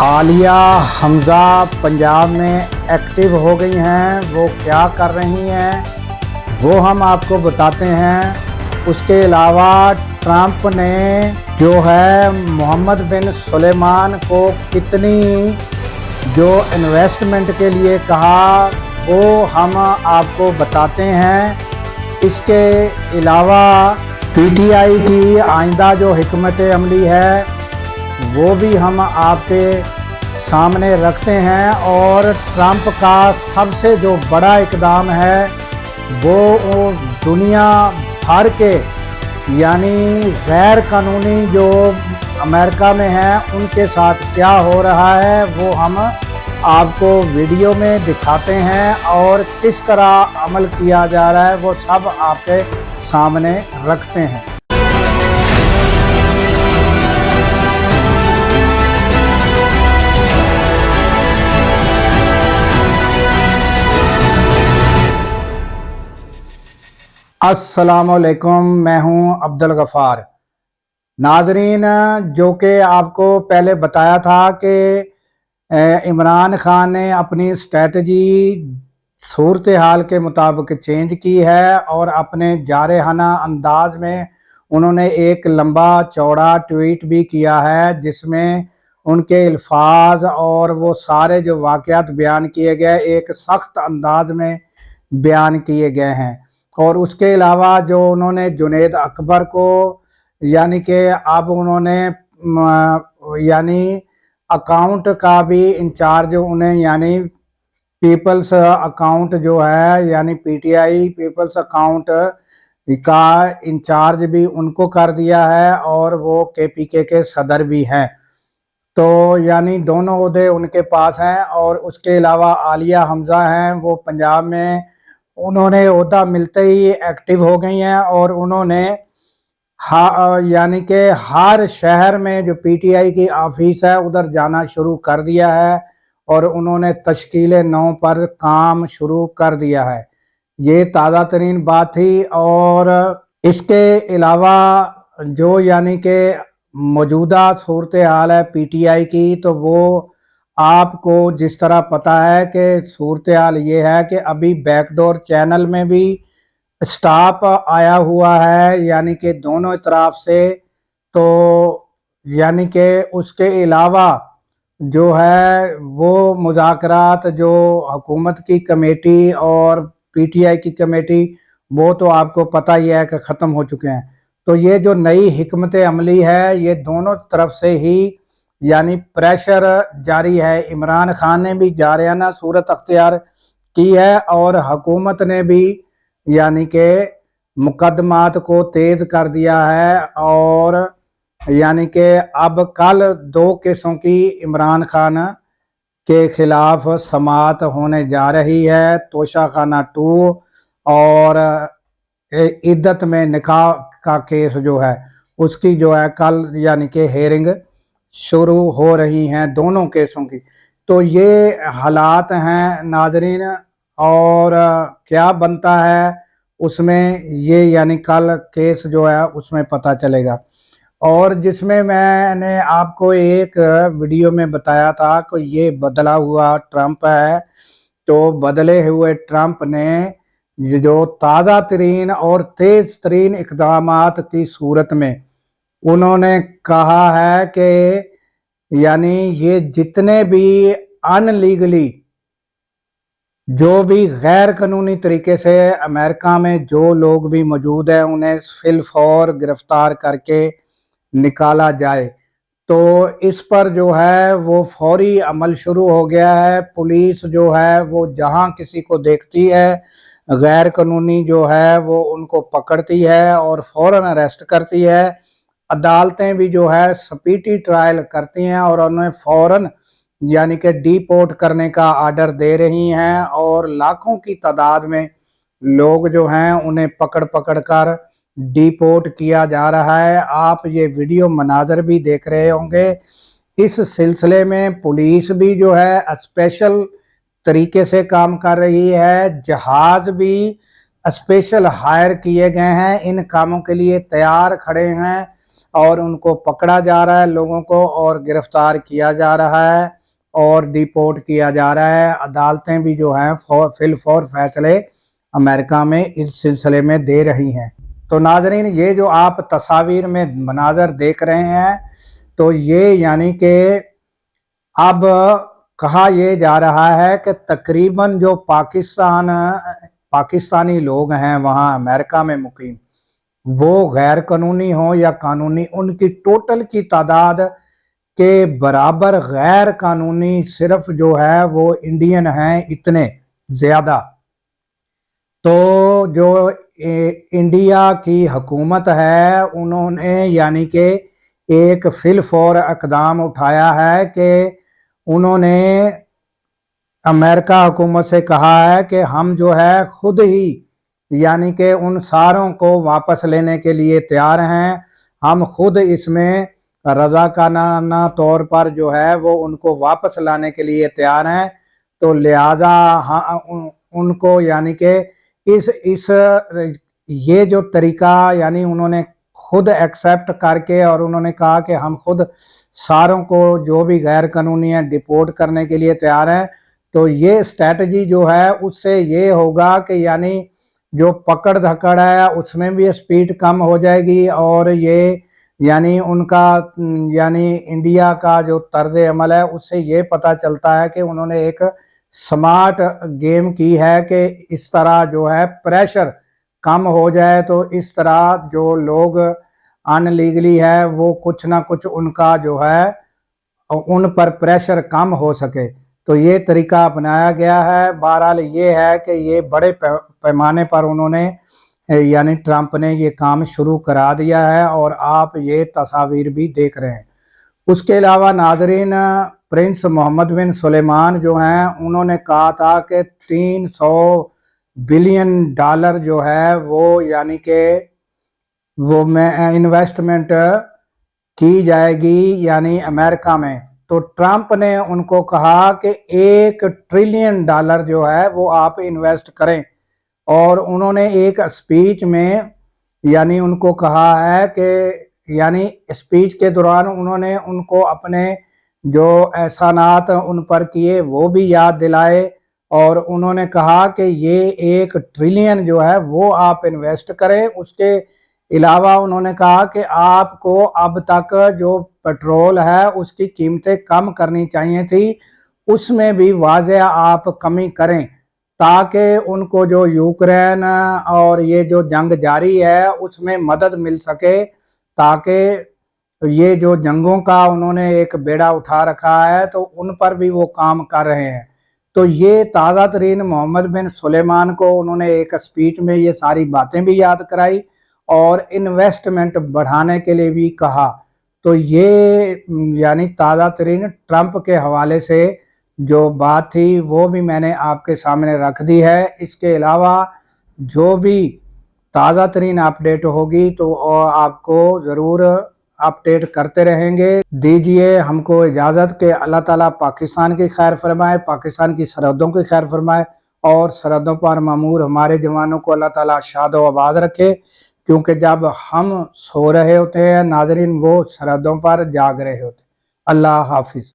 عالیہ حمزہ پنجاب میں ایکٹیو ہو گئی ہیں، وہ کیا کر رہی ہیں وہ ہم آپ کو بتاتے ہیں۔ اس کے علاوہ ٹرمپ نے جو ہے محمد بن سلیمان کو کتنی جو انویسٹمنٹ کے لیے کہا وہ ہم آپ کو بتاتے ہیں۔ اس کے علاوہ پی ٹی آئی کی آئندہ جو حکمت عملی ہے وہ بھی ہم آپ کے سامنے رکھتے ہیں، اور ٹرمپ کا سب سے جو بڑا اقدام ہے وہ دنیا بھر کے یعنی غیر قانونی جو امریکہ میں ہیں ان کے ساتھ کیا ہو رہا ہے وہ ہم آپ کو ویڈیو میں دکھاتے ہیں، اور کس طرح عمل کیا جا رہا ہے وہ سب آپ کے سامنے رکھتے ہیں۔ السلام علیکم، میں ہوں عبدالغفار۔ ناظرین، جو کہ آپ کو پہلے بتایا تھا کہ عمران خان نے اپنی اسٹریٹجی صورتحال کے مطابق چینج کی ہے، اور اپنے جارحانہ انداز میں انہوں نے ایک لمبا چوڑا ٹویٹ بھی کیا ہے جس میں ان کے الفاظ اور وہ سارے جو واقعات بیان کیے گئے ایک سخت انداز میں بیان کیے گئے ہیں۔ اور اس کے علاوہ جو انہوں نے جنید اکبر کو یعنی کہ اب انہوں نے یعنی اکاؤنٹ کا بھی انچارج انہیں یعنی پیپلز اکاؤنٹ جو ہے یعنی P T I peoples account کا انچارج بھی ان کو کر دیا ہے، اور وہ کے پی کے صدر بھی ہیں، تو یعنی دونوں عہدے ان کے پاس ہیں۔ اور اس کے علاوہ عالیہ حمزہ ہیں، وہ پنجاب میں انہوں نے عہدہ ملتے ہی ایکٹیو ہو گئی ہیں، اور انہوں نے یعنی کہ ہر شہر میں جو پی ٹی آئی کی آفس ہے ادھر جانا شروع کر دیا ہے، اور انہوں نے تشکیل نو پر کام شروع کر دیا ہے۔ یہ تازہ ترین بات تھی۔ اور اس کے علاوہ جو یعنی کہ موجودہ صورتحال ہے پی ٹی آئی کی، تو وہ آپ کو جس طرح پتہ ہے کہ صورتحال یہ ہے کہ ابھی بیک ڈور چینل میں بھی اسٹاپ آیا ہوا ہے یعنی کہ دونوں اطراف سے، تو یعنی کہ اس کے علاوہ جو ہے وہ مذاکرات جو حکومت کی کمیٹی اور پی ٹی آئی کی کمیٹی وہ تو آپ کو پتہ ہی ہے کہ ختم ہو چکے ہیں۔ تو یہ جو نئی حکمت عملی ہے یہ دونوں طرف سے ہی یعنی پریشر جاری ہے۔ عمران خان نے بھی جارحانہ صورت اختیار کی ہے، اور حکومت نے بھی یعنی کہ مقدمات کو تیز کر دیا ہے، اور یعنی کہ اب کل 2 کیسوں کی عمران خان کے خلاف سماعت ہونے جا رہی ہے۔ توشہ خانہ 2 اور عدت میں نکاح کا کیس جو ہے اس کی جو ہے کل یعنی کہ ہیئرنگ شروع ہو رہی ہیں دونوں کیسوں کی۔ تو یہ حالات ہیں ناظرین، اور کیا بنتا ہے اس میں یہ یعنی کل کیس جو ہے اس میں پتہ چلے گا۔ اور جس میں نے آپ کو ایک ویڈیو میں بتایا تھا کہ یہ بدلا ہوا ٹرمپ ہے، تو بدلے ہوئے ٹرمپ نے جو تازہ ترین اور تیز ترین اقدامات کی صورت میں انہوں نے کہا ہے کہ یعنی یہ جتنے بھی ان لیگلی جو بھی غیر قانونی طریقے سے امریکہ میں جو لوگ بھی موجود ہیں انہیں فی الفور گرفتار کر کے نکالا جائے۔ تو اس پر جو ہے وہ فوری عمل شروع ہو گیا ہے۔ پولیس جو ہے وہ جہاں کسی کو دیکھتی ہے غیر قانونی جو ہے وہ ان کو پکڑتی ہے اور فوراً اریسٹ کرتی ہے۔ عدالتیں بھی جو ہے سپیڈی ٹرائل کرتی ہیں اور انہیں فوراً یعنی کہ ڈی پورٹ کرنے کا آرڈر دے رہی ہیں، اور لاکھوں کی تعداد میں لوگ جو ہیں انہیں پکڑ پکڑ کر ڈی پورٹ کیا جا رہا ہے۔ آپ یہ ویڈیو مناظر بھی دیکھ رہے ہوں گے۔ اس سلسلے میں پولیس بھی جو ہے اسپیشل طریقے سے کام کر رہی ہے، جہاز بھی اسپیشل ہائر کیے گئے ہیں، ان کاموں کے لیے تیار کھڑے ہیں۔ اور ان کو پکڑا جا رہا ہے لوگوں کو، اور گرفتار کیا جا رہا ہے اور ڈیپورٹ کیا جا رہا ہے۔ عدالتیں بھی جو ہیں فی الفور فیصلے امریکہ میں اس سلسلے میں دے رہی ہیں۔ تو ناظرین، یہ جو آپ تصاویر میں مناظر دیکھ رہے ہیں، تو یہ یعنی کہ اب کہا یہ جا رہا ہے کہ تقریباً جو پاکستانی لوگ ہیں وہاں امریکہ میں مقیم، وہ غیر قانونی ہوں یا قانونی، ان کی ٹوٹل کی تعداد کے برابر غیر قانونی صرف جو ہے وہ انڈین ہیں، اتنے زیادہ۔ تو جو انڈیا کی حکومت ہے، انہوں نے یعنی کہ ایک فی الفور اقدام اٹھایا ہے کہ انہوں نے امریکہ حکومت سے کہا ہے کہ ہم جو ہے خود ہی یعنی کہ ان ساروں کو واپس لینے کے لیے تیار ہیں، ہم خود اس میں رضاکارانہ طور پر جو ہے وہ ان کو واپس لانے کے لیے تیار ہیں۔ تو لہٰذا ان کو یعنی کہ یہ جو طریقہ یعنی انہوں نے خود ایکسیپٹ کر کے، اور انہوں نے کہا کہ ہم خود ساروں کو جو بھی غیر قانونی ہیں ڈیپورٹ کرنے کے لیے تیار ہیں۔ تو یہ اسٹریٹجی جو ہے اس سے یہ ہوگا کہ یعنی جو پکڑ دھکڑ ہے اس میں بھی اسپیڈ کم ہو جائے گی، اور یہ یعنی ان کا یعنی انڈیا کا جو طرز عمل ہے اس سے یہ پتہ چلتا ہے کہ انہوں نے ایک سمارٹ گیم کی ہے کہ اس طرح جو ہے پریشر کم ہو جائے، تو اس طرح جو لوگ ان لیگلی ہے وہ کچھ نہ کچھ ان کا جو ہے ان پر پریشر کم ہو سکے۔ تو یہ طریقہ اپنایا گیا ہے۔ بہرحال یہ ہے کہ یہ بڑے پیمانے پر انہوں نے یعنی ٹرمپ نے یہ کام شروع کرا دیا ہے، اور آپ یہ تصاویر بھی دیکھ رہے ہیں۔ اس کے علاوہ ناظرین، پرنس محمد بن سلیمان جو ہیں، انہوں نے کہا تھا کہ 300 بلین ڈالر جو ہے وہ یعنی کہ وہ میں انویسٹمنٹ کی جائے گی یعنی امریکہ میں۔ تو ٹرمپ نے ان کو کہا کہ 1 ٹریلین ڈالر جو ہے وہ آپ انویسٹ کریں، اور انہوں نے ایک اسپیچ میں یعنی ان کو کہا ہے کہ یعنی اسپیچ کے دوران انہوں نے ان کو اپنے جو احسانات ان پر کیے وہ بھی یاد دلائے، اور انہوں نے کہا کہ یہ 1 ٹریلین جو ہے وہ آپ انویسٹ کریں۔ اس کے علاوہ انہوں نے کہا کہ آپ کو اب تک جو پیٹرول ہے اس کی قیمتیں کم کرنی چاہیے تھی، اس میں بھی واضح آپ کمی کریں، تاکہ ان کو جو یوکرین اور یہ جو جنگ جاری ہے اس میں مدد مل سکے، تاکہ یہ جو جنگوں کا انہوں نے ایک بیڑا اٹھا رکھا ہے تو ان پر بھی وہ کام کر رہے ہیں۔ تو یہ تازہ ترین محمد بن سلیمان کو انہوں نے ایک اسپیچ میں یہ ساری باتیں بھی یاد کرائی اور انویسٹمنٹ بڑھانے کے لیے بھی کہا۔ تو یہ یعنی تازہ ترین ٹرمپ کے حوالے سے جو بات تھی وہ بھی میں نے آپ کے سامنے رکھ دی ہے۔ اس کے علاوہ جو بھی تازہ ترین اپڈیٹ ہوگی تو آپ کو ضرور اپڈیٹ کرتے رہیں گے۔ دیجئے ہم کو اجازت کہ اللہ تعالیٰ پاکستان کی خیر فرمائے، پاکستان کی سرحدوں کی خیر فرمائے، اور سرحدوں پر مامور ہمارے جوانوں کو اللہ تعالیٰ شاد و آباد رکھے، کیونکہ جب ہم سو رہے ہوتے ہیں ناظرین وہ سرحدوں پر جاگ رہے ہوتے ہیں۔ اللہ حافظ۔